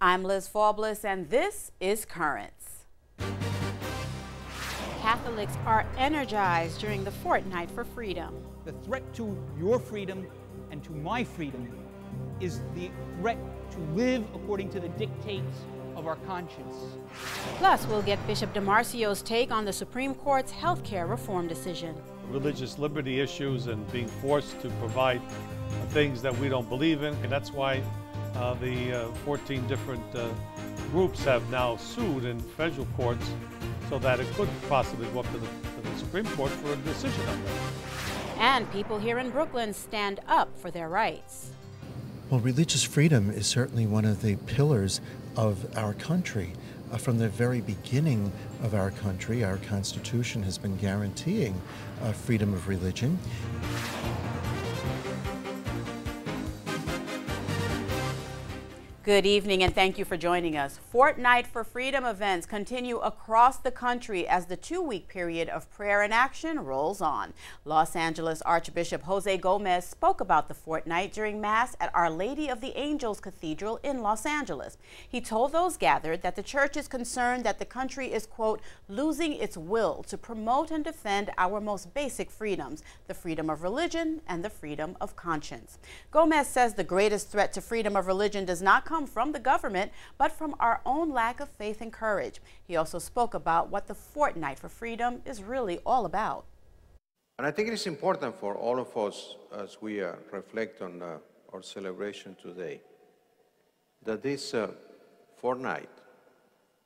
I'm Liz Faublis, and this is Currents. Catholics are energized during the Fortnight for Freedom. The threat to your freedom and to my freedom is the threat to live according to the dictates of our conscience. Plus, we'll get Bishop DiMarzio's take on the Supreme Court's healthcare reform decision. Religious liberty issues and being forced to provide things that we don't believe in. And that's why the 14 different groups have now sued in federal courts so that it could possibly go up to the Supreme Court for a decision on that. And people here in Brooklyn stand up for their rights. Well, religious freedom is certainly one of the pillars of our country. From the very beginning of our country, our Constitution has been guaranteeing freedom of religion. Good evening and thank you for joining us. Fortnight for Freedom events continue across the country as the two-week period of prayer and action rolls on. Los Angeles Archbishop Jose Gomez spoke about the Fortnight during Mass at Our Lady of the Angels Cathedral in Los Angeles. He told those gathered that the church is concerned that the country is, quote, losing its will to promote and defend our most basic freedoms, the freedom of religion and the freedom of conscience. Gomez says the greatest threat to freedom of religion does not come from the government, but from our own lack of faith and courage. He also spoke about what the Fortnight for Freedom is really all about. And I think it is important for all of us as we reflect on our celebration today, that this Fortnight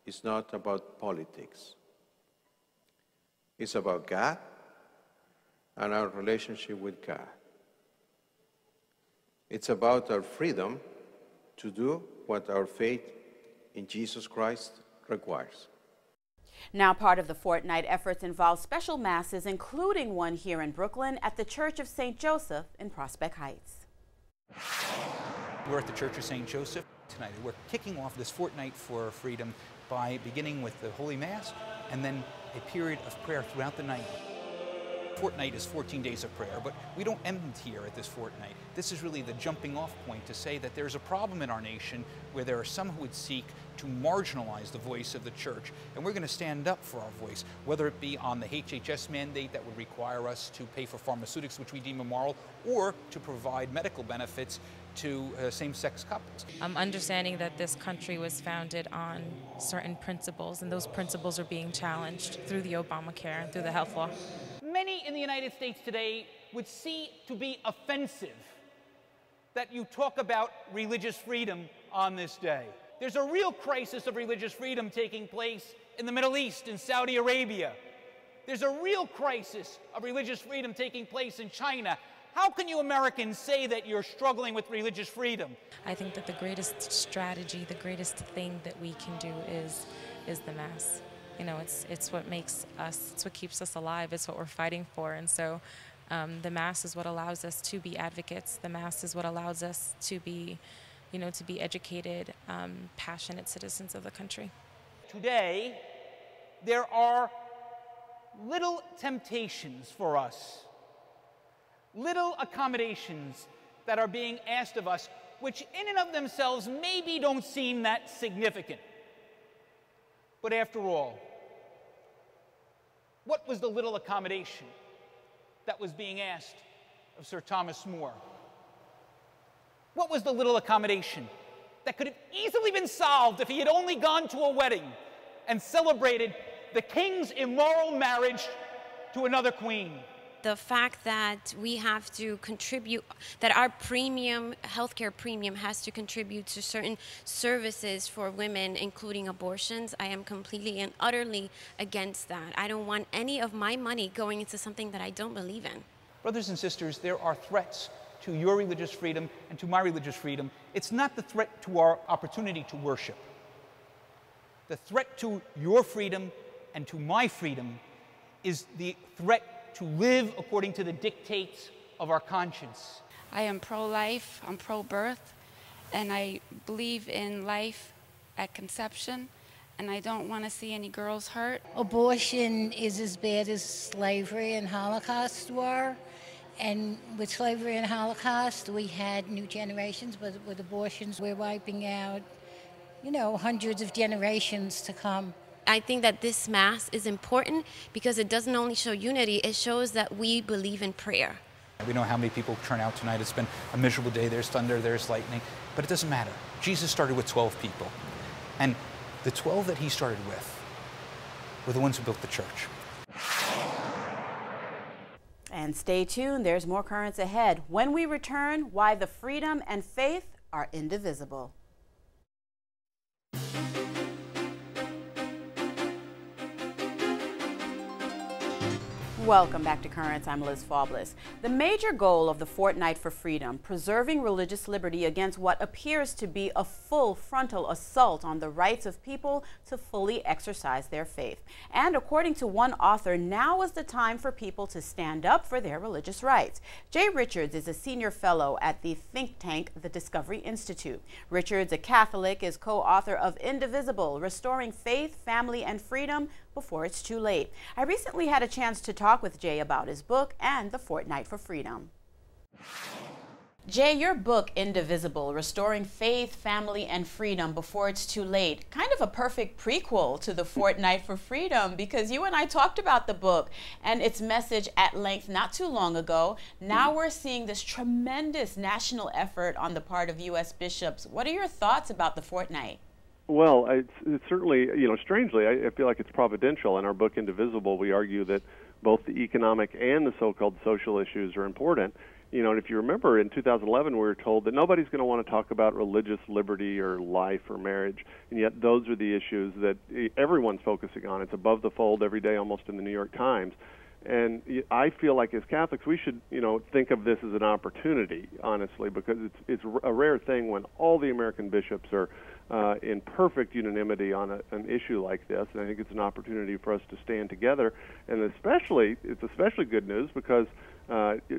is not about politics. It's about God and our relationship with God. It's about our freedom to do what our faith in Jesus Christ requires. Now, part of the Fortnight efforts involve special masses, including one here in Brooklyn at the Church of St. Joseph in Prospect Heights. We're at the Church of St. Joseph tonight. We're kicking off this Fortnight for Freedom by beginning with the Holy Mass and then a period of prayer throughout the night. Fortnight is 14 days of prayer, but we don't end here at this Fortnight. This is really the jumping off point to say that there's a problem in our nation where there are some who would seek to marginalize the voice of the church, and we're going to stand up for our voice, whether it be on the HHS mandate that would require us to pay for pharmaceutics, which we deem immoral, or to provide medical benefits to same-sex couples. I'm understanding that this country was founded on certain principles, and those principles are being challenged through the Obamacare and through the health law. Many in the United States today would see to be offensive that you talk about religious freedom on this day. There's a real crisis of religious freedom taking place in the Middle East, in Saudi Arabia. There's a real crisis of religious freedom taking place in China. How can you Americans say that you're struggling with religious freedom? I think that the greatest strategy, the greatest thing that we can do is the Mass. You know, it's what makes us, it's what keeps us alive, it's what we're fighting for. And so the Mass is what allows us to be advocates. The Mass is what allows us to be, you know, to be educated, passionate citizens of the country. Today, there are little temptations for us, little accommodations that are being asked of us, which in and of themselves maybe don't seem that significant. But after all, what was the little accommodation that was being asked of Sir Thomas More? What was the little accommodation that could have easily been solved if he had only gone to a wedding and celebrated the king's immoral marriage to another queen? The fact that we have to contribute, that our premium, healthcare premium has to contribute to certain services for women, including abortions, I am completely and utterly against that. I don't want any of my money going into something that I don't believe in. Brothers and sisters, there are threats to your religious freedom and to my religious freedom. It's not the threat to our opportunity to worship. The threat to your freedom and to my freedom is the threat to live according to the dictates of our conscience. I am pro-life, I'm pro-birth, and I believe in life at conception, and I don't want to see any girls hurt. Abortion is as bad as slavery and Holocaust were, and with slavery and Holocaust we had new generations, but with abortions we're wiping out you know, hundreds of generations to come. I think that this Mass is important because it doesn't only show unity, it shows that we believe in prayer. We know how many people turn out tonight. It's been a miserable day. There's thunder, there's lightning, but it doesn't matter. Jesus started with 12 people, and the 12 that he started with were the ones who built the church. And stay tuned, there's more currents ahead. When we return, why the freedom and faith are indivisible. Welcome back to Currents. I'm Liz Faublas. The major goal of the Fortnight for Freedom, preserving religious liberty against what appears to be a full frontal assault on the rights of people to fully exercise their faith. And according to one author, now is the time for people to stand up for their religious rights. Jay Richards is a senior fellow at the think tank, the Discovery Institute. Richards, a Catholic, is co-author of Indivisible, Restoring Faith, Family, and Freedom Before It's Too Late. I recently had a chance to talk with Jay about his book and the Fortnight for Freedom. Jay, your book, Indivisible, Restoring Faith, Family, and Freedom Before It's Too Late, kind of a perfect prequel to the Fortnight for Freedom, because you and I talked about the book and its message at length not too long ago. Now we're seeing this tremendous national effort on the part of U.S. bishops. What are your thoughts about the Fortnight? Well, it's certainly, strangely, I feel like it's providential. In our book, Indivisible, we argue that both the economic and the so-called social issues are important. And if you remember, in 2011, we were told that nobody's going to want to talk about religious liberty or life or marriage, and yet those are the issues that everyone's focusing on. It's above the fold every day, almost in the New York Times. And I feel like as Catholics, we should, think of this as an opportunity, honestly, because it's a rare thing when all the American bishops are in perfect unanimity on an issue like this. And I think it's an opportunity for us to stand together. And it's especially good news because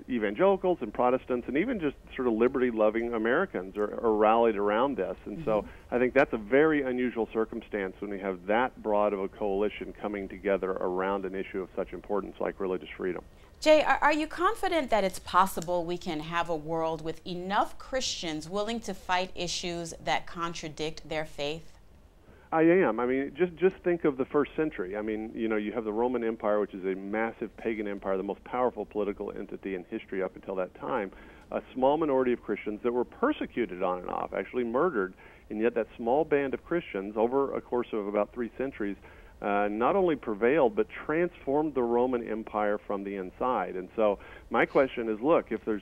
evangelicals and Protestants and even just sort of liberty-loving Americans are rallied around this. And so I think that's a very unusual circumstance when we have that broad of a coalition coming together around an issue of such importance like religious freedom. Jay, are you confident that it's possible we can have a world with enough Christians willing to fight issues that contradict their faith? I am. I mean, just think of the first century. I mean, you have the Roman Empire, which is a massive pagan empire, the most powerful political entity in history up until that time. A small minority of Christians that were persecuted on and off, actually murdered, and yet that small band of Christians, over a course of about 3 centuries, not only prevailed, but transformed the Roman Empire from the inside. And so my question is, look, if there's,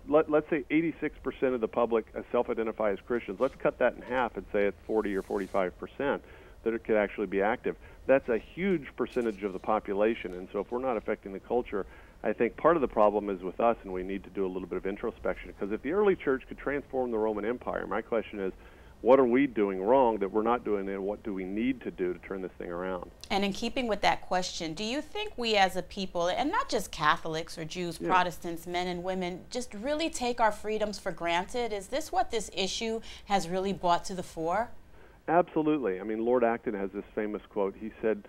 let's say 86% of the public self-identify as Christians. Let's cut that in half and say it's 40 or 45% that it could actually be active. That's a huge percentage of the population. And so if we're not affecting the culture, I think part of the problem is with us, and we need to do a little bit of introspection. Because if the early church could transform the Roman Empire, my question is, what are we doing wrong that we're not doing, and what do we need to do to turn this thing around? And in keeping with that question, do you think we as a people, and not just Catholics or Jews, Protestants, men and women, just really take our freedoms for granted? Is this what this issue has really brought to the fore? Absolutely. I mean, Lord Acton has this famous quote. He said,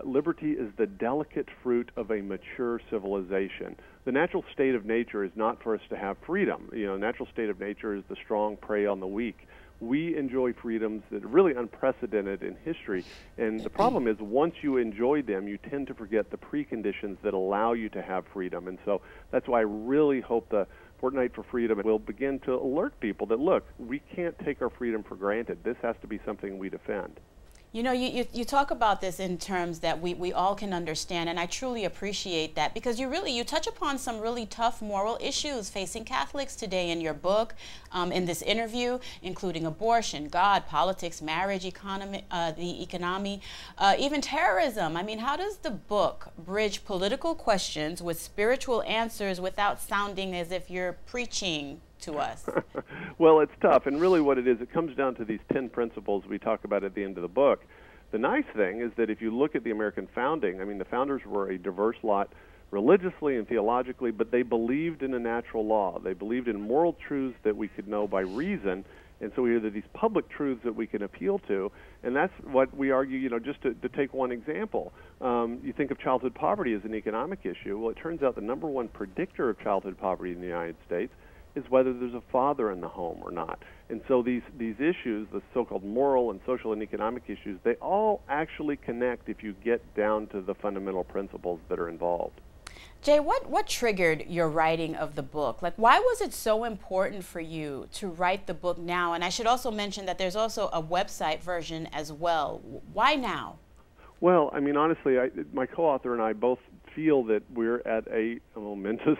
liberty is the delicate fruit of a mature civilization. The natural state of nature is not for us to have freedom. The natural state of nature is the strong prey on the weak. We enjoy freedoms that are really unprecedented in history, and the problem is once you enjoy them, you tend to forget the preconditions that allow you to have freedom. And so that's why I really hope the Fortnight for Freedom will begin to alert people that, look, we can't take our freedom for granted. This has to be something we defend. You talk about this in terms that we all can understand, and I truly appreciate that, because you touch upon some really tough moral issues facing Catholics today in your book, in this interview, including abortion, God, politics, marriage, economy, the economy, even terrorism. I mean, how does the book bridge political questions with spiritual answers without sounding as if you're preaching to us? Well, it's tough, and really what it is, it comes down to these 10 principles we talk about at the end of the book. The nice thing is that if you look at the American founding, I mean, the founders were a diverse lot religiously and theologically, but they believed in a natural law. They believed in moral truths that we could know by reason, and so we have these public truths that we can appeal to, and that's what we argue, just to take one example. You think of childhood poverty as an economic issue. Well, it turns out the #1 predictor of childhood poverty in the United States is whether there's a father in the home or not. And so these issues, the so-called moral and social and economic issues, they all actually connect if you get down to the fundamental principles that are involved. Jay, what triggered your writing of the book? Like, why was it so important for you to write the book now? And I should also mention that there's also a website version as well. Why now? Well, I mean, honestly, my co-author and I both feel that we're at a momentous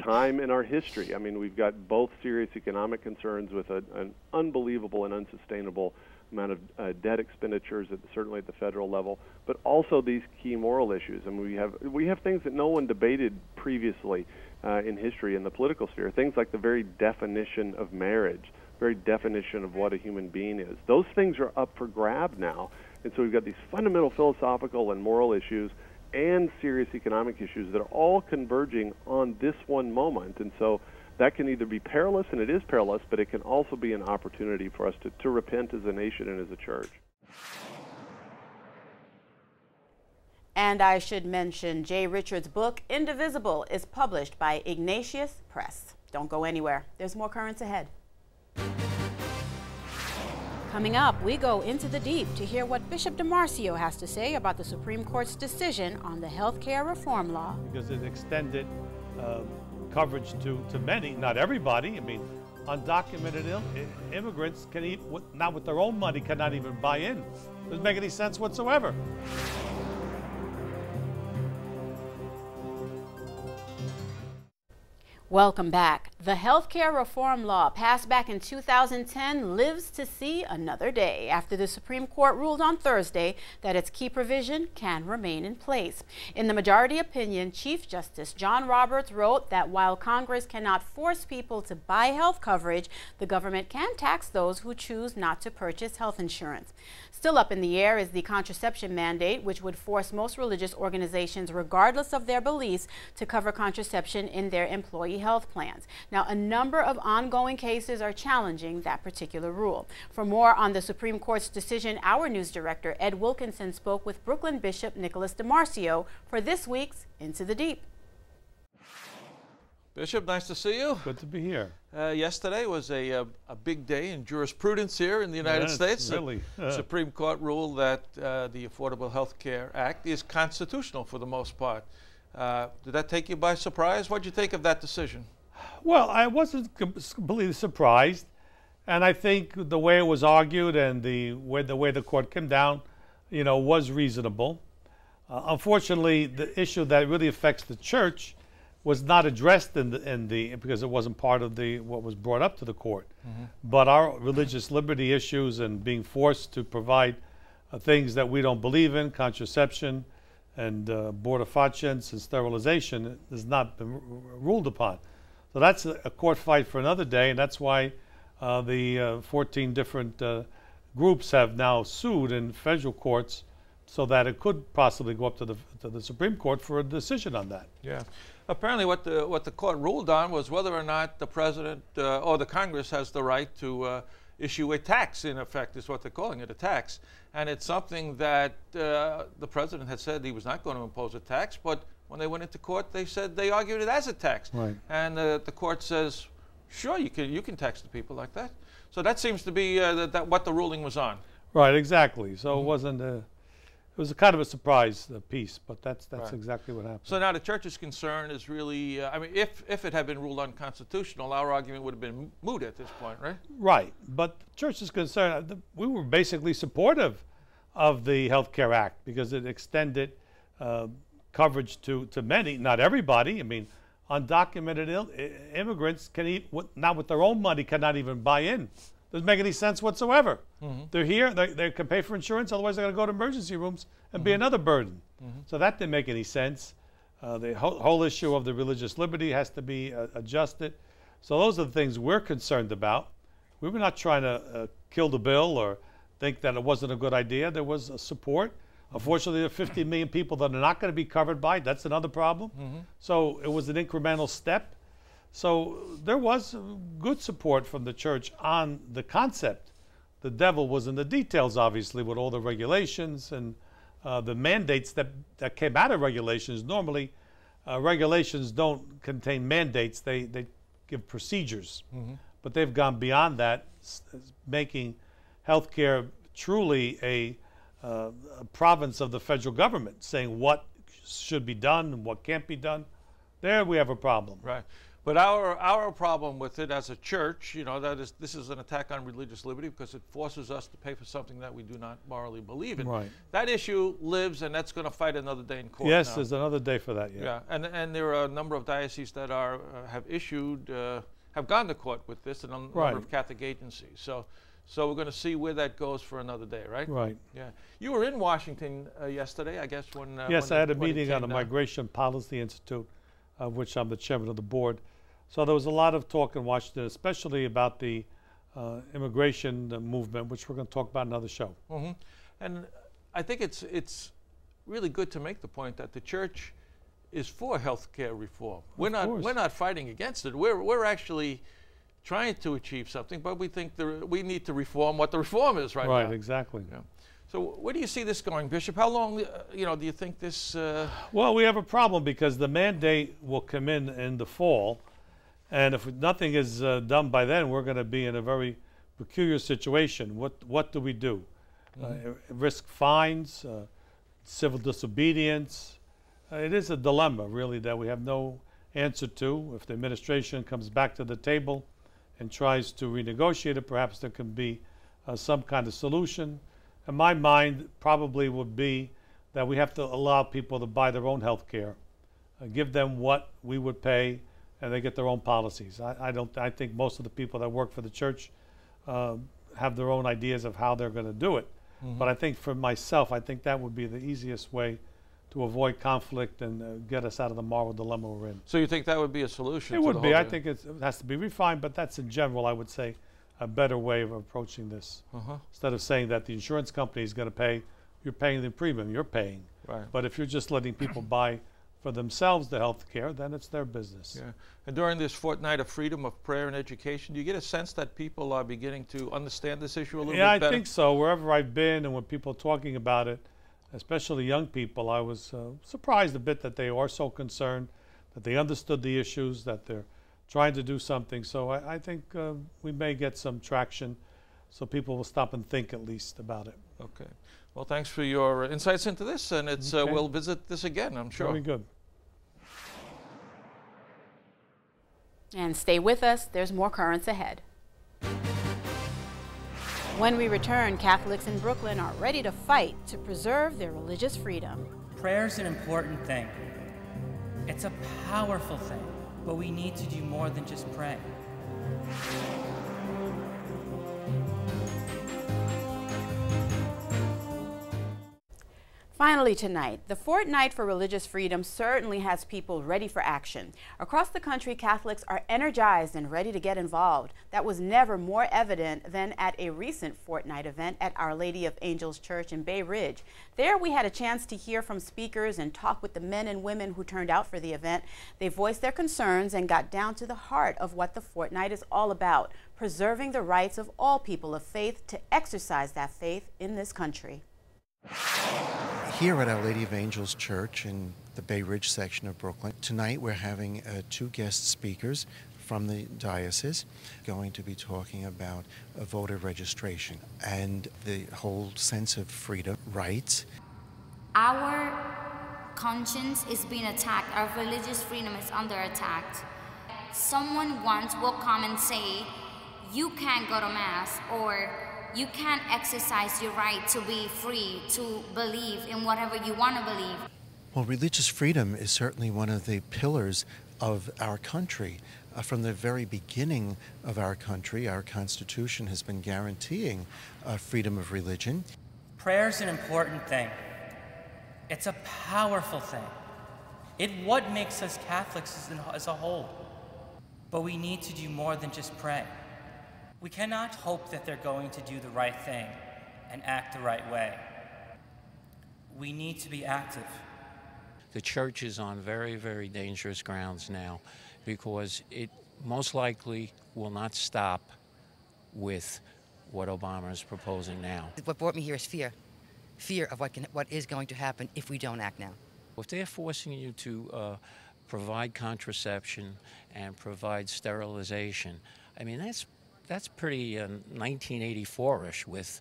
time in our history. I mean, we've got both serious economic concerns with an unbelievable and unsustainable amount of debt expenditures, certainly at the federal level, but also these key moral issues. I mean, we have things that no one debated previously in history in the political sphere, things like the very definition of marriage, very definition of what a human being is. Those things are up for grab now, and so we've got these fundamental philosophical and moral issues and serious economic issues that are all converging on this one moment. And so that can either be perilous, and it is perilous, but it can also be an opportunity for us to repent as a nation and as a church. And I should mention Jay Richards' book, Indivisible, is published by Ignatius Press. Don't go anywhere. There's more Currents ahead. Coming up, we go into the deep to hear what Bishop DiMarzio has to say about the Supreme Court's decision on the health care reform law. Because it extended coverage to many, not everybody. I mean, undocumented immigrants can eat, not with their own money, cannot even buy in. Doesn't make any sense whatsoever. Welcome back. The healthcare reform law passed back in 2010 lives to see another day after the Supreme Court ruled on Thursday that its key provision can remain in place. In the majority opinion, Chief Justice John Roberts wrote that while Congress cannot force people to buy health coverage, the government can tax those who choose not to purchase health insurance. Still up in the air is the contraception mandate, which would force most religious organizations, regardless of their beliefs, to cover contraception in their employee health plans. Now, a number of ongoing cases are challenging that particular rule. For more on the Supreme Court's decision, our news director, Ed Wilkinson, spoke with Brooklyn Bishop Nicholas DiMarzio for this week's Into the Deep. Bishop, nice to see you. Good to be here. Yesterday was a big day in jurisprudence here in the United States. Really. The Supreme Court ruled that the Affordable Health Care Act is constitutional for the most part. Did that take you by surprise? What did you think of that decision? Well, I wasn't completely surprised, and I think the way it was argued and the way the court came down, was reasonable. Unfortunately, the issue that really affects the church was not addressed because it wasn't part of what was brought up to the court. Mm-hmm. But our religious liberty issues and being forced to provide things that we don't believe in, contraception and abortifacients and sterilization, has not been ruled upon. So that's a court fight for another day, and that's why the 14 different groups have now sued in federal courts so that it could possibly go up to the Supreme Court for a decision on that. Yeah. Apparently what the court ruled on was whether or not the president or the Congress has the right to issue a tax, in effect, is what they're calling it, a tax. And it's something that the president had said he was not going to impose a tax, but when they went into court, they said they argued it as a tax. Right. And the court says, sure, you can tax the people like that. So that seems to be what the ruling was on. Right, exactly. So it wasn't it was a kind of a surprise piece, but that's right. Exactly what happened. So now the church's concern is really, I mean, if it had been ruled unconstitutional, our argument would have been moot at this point, right? Right, but the church's concern, we were basically supportive of the Health Care Act because it extended coverage to many, not everybody. I mean, undocumented immigrants can eat, not with their own money, cannot even buy in. Doesn't make any sense whatsoever. Mm-hmm. They're here, they can pay for insurance, otherwise they're going to go to emergency rooms and be another burden. Mm-hmm. So that didn't make any sense. The whole issue of the religious liberty has to be adjusted. So those are the things we're concerned about. We were not trying to kill the bill or think that it wasn't a good idea. There was support. Unfortunately, there are 50 million people that are not going to be covered by it. That's another problem. Mm-hmm. So it was an incremental step. So there was good support from the church on the concept. The devil was in the details, obviously, with all the regulations and the mandates that came out of regulations. Normally, regulations don't contain mandates. They give procedures. But they've gone beyond that, making healthcare truly a province of the federal government, saying what should be done and what can't be done. There we have a problem. Right. But our problem with it as a church, you know, this is an attack on religious liberty because it forces us to pay for something that we do not morally believe in. Right. That issue lives, and that's going to fight another day in court. Yes, now. there's another day for that. Yeah, and there are a number of dioceses that have gone to court with this, and a number of Catholic agencies. So we're going to see where that goes for another day, right? Right. Yeah. You were in Washington yesterday, I guess, when. Yes, when I had a when it meeting came on the down. Migration Policy Institute, of which I'm the chairman of the board. So there was a lot of talk in Washington, especially about the immigration movement, which we're going to talk about in another show. And I think it's really good to make the point that the church is for health care reform. We're not fighting against it. We're actually trying to achieve something, but we think we need to reform what the reform is right now. Right, exactly. Yeah. So where do you see this going, Bishop? How long, do you think this? Well, we have a problem because the mandate will come in the fall, and if nothing is done by then, we're going to be in a very peculiar situation. What do we do? Risk fines, civil disobedience. It is a dilemma, really, that we have no answer to. If the administration comes back to the table and tries to renegotiate it, perhaps there can be some kind of solution. In my mind, probably would be that we have to allow people to buy their own health care, give them what we would pay, and they get their own policies. I think most of the people that work for the church have their own ideas of how they're going to do it. But I think for myself, I think that would be the easiest way to avoid conflict and get us out of the moral dilemma we're in. So you think that would be a solution? It would be. I think it has to be refined, but that's in general, I would say, a better way of approaching this. Instead of saying that the insurance company is going to pay, you're paying the premium, you're paying. Right. But if you're just letting people buy for themselves the health care, then it's their business. Yeah. And during this fortnight of freedom of prayer and education, do you get a sense that people are beginning to understand this issue a little bit better? Yeah, I think so. Wherever I've been and when people are talking about it, especially young people, I was surprised a bit that they are so concerned, that they understood the issues, that they're trying to do something. So I think we may get some traction so people will stop and think at least about it. Okay. Well, thanks for your insights into this, and it's we'll visit this again, I'm sure. Very good. And stay with us, there's more currents ahead. When we return, Catholics in Brooklyn are ready to fight to preserve their religious freedom. Prayer's an important thing. It's a powerful thing, but we need to do more than just pray. Finally tonight, the Fortnight for Religious Freedom certainly has people ready for action. Across the country, Catholics are energized and ready to get involved. That was never more evident than at a recent Fortnight event at Our Lady of Angels Church in Bay Ridge. There we had a chance to hear from speakers and talk with the men and women who turned out for the event. They voiced their concerns and got down to the heart of what the Fortnight is all about, preserving the rights of all people of faith to exercise that faith in this country. Here at Our Lady of Angels Church in the Bay Ridge section of Brooklyn, tonight we're having two guest speakers from the diocese going to be talking about voter registration and the whole sense of freedom, rights. Our conscience is being attacked. Our religious freedom is under attack. Someone once will come and say, you can't go to Mass, or you can't exercise your right to be free, to believe in whatever you want to believe. Well, religious freedom is certainly one of the pillars of our country. From the very beginning of our country, our Constitution has been guaranteeing freedom of religion. Prayer's an important thing. It's a powerful thing. It's what makes us Catholics as a whole. But we need to do more than just pray. We cannot hope that they're going to do the right thing and act the right way. We need to be active. The church is on very, very dangerous grounds now because it most likely will not stop with what Obama is proposing now. What brought me here is fear. Fear of what is going to happen if we don't act now. If they're forcing you to provide contraception and provide sterilization. I mean, that's pretty 1984-ish with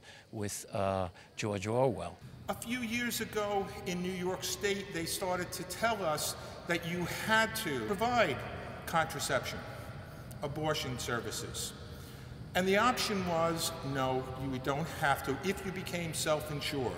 George Orwell. A few years ago in New York State, they started to tell us that you had to provide contraception, abortion services. And the option was, no, you don't have to if you became self-insured.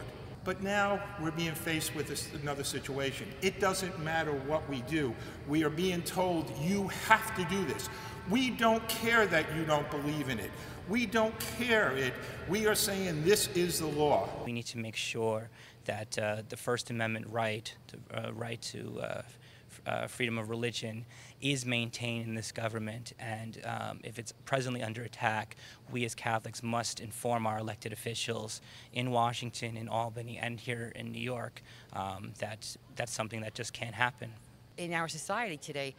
But now we're being faced with another situation. It doesn't matter what we do. We are being told you have to do this. We don't care that you don't believe in it. We don't care it. We are saying this is the law. We need to make sure that the First Amendment right to freedom of religion is maintained in this government, and if it's presently under attack, we as Catholics must inform our elected officials in Washington, in Albany, and here in New York that that's something that just can't happen. In our society today,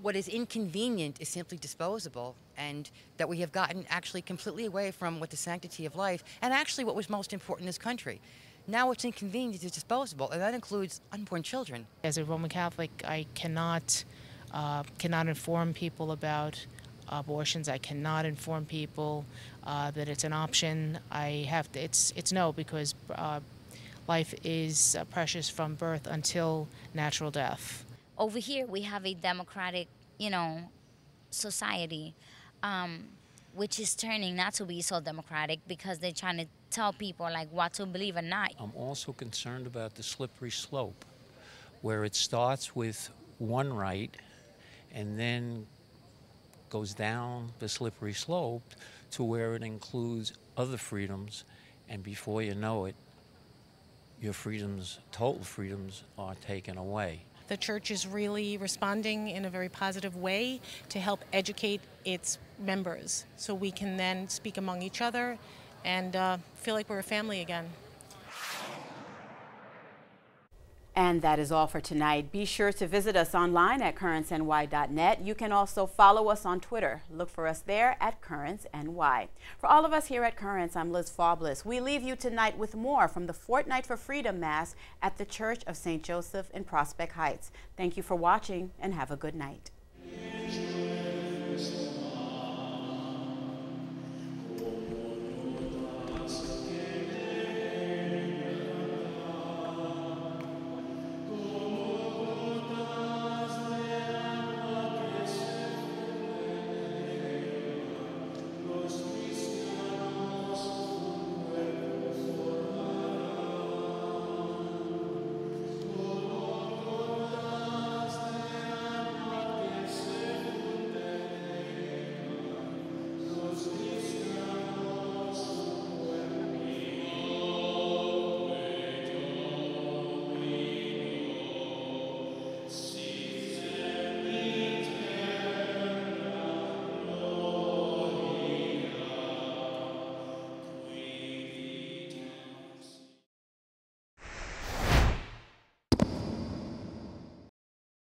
what is inconvenient is simply disposable, and that we have gotten actually completely away from what the sanctity of life, and actually what was most important in this country. Now what's inconvenient is disposable, and that includes unborn children. As a Roman Catholic, I cannot inform people about abortions. I cannot inform people that it's an option. I have to. It's no, because life is precious from birth until natural death. Over here, we have a democratic, society, which is turning not to be so democratic because they're trying to tell people like what to believe or not. I'm also concerned about the slippery slope, where it starts with one right and then goes down the slippery slope to where it includes other freedoms, and before you know it, your freedoms, total freedoms, are taken away. The church is really responding in a very positive way to help educate its members so we can then speak among each other and feel like we're a family again. And that is all for tonight. Be sure to visit us online at currentsny.net. You can also follow us on Twitter. Look for us there at CurrentsNY. For all of us here at Currents, I'm Liz Faublas. We leave you tonight with more from the Fortnight for Freedom Mass at the Church of St. Joseph in Prospect Heights. Thank you for watching and have a good night.